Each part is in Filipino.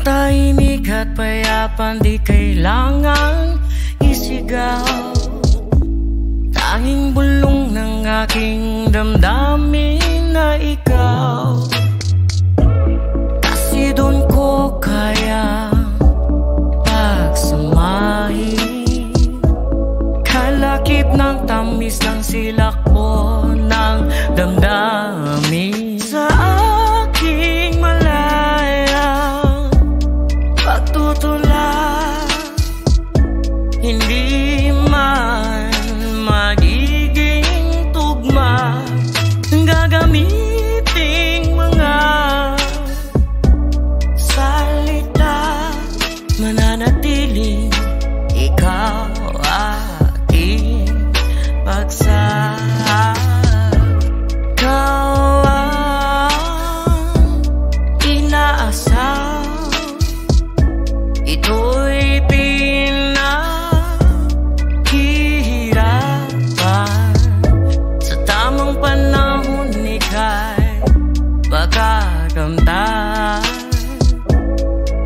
tahimik at payapan, di kailangang isigaw. Tanging bulong ng aking damdamin na ikaw. Kasi doon ko kaya pagsamahin. Kalakip ng tamis ng silak mo ng damdamin. Sa aking malayang pagtutulak, hindi man magiging tugma. Gagamiting mga salita, mananatiling ikaw aking pagsasama. Ikaw ang inaasam, ito'y pinaghihirapan. Sa tamang panahon ika'y makakamtan.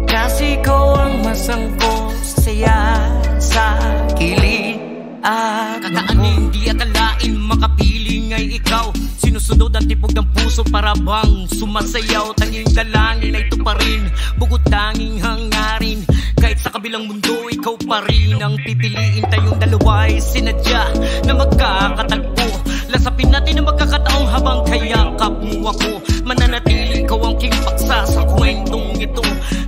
Kasi ikaw ang masangkot saya sa kilig at kakaanin, di akalain makapiling ay ikaw. Sinusunod ang tipog ng puso para bang sumasayaw. Tanging dalangin ay ito pa rin, bukod tanging hangarin. Kahit sa kabilang mundo, ikaw pa rin ang pipiliin. Tayong dalawa ay sinadya na magkakatagpo. Lasapin natin ang magkakataong habang kayakap mo ako. Mananatili ikaw ang king paksa sa kwentong ito.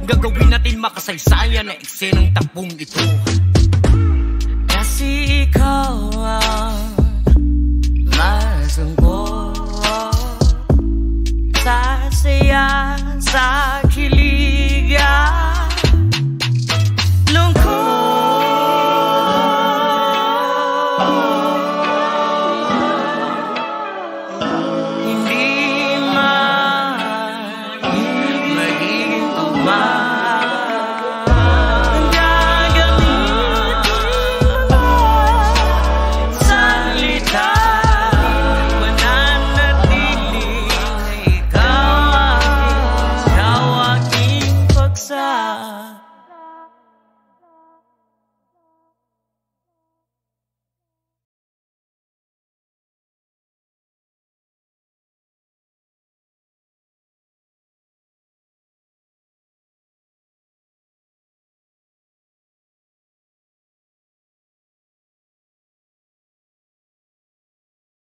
Gagawin natin makasaysayan na eksenang takbong ito. Kasi ikaw ang masangkot sa saya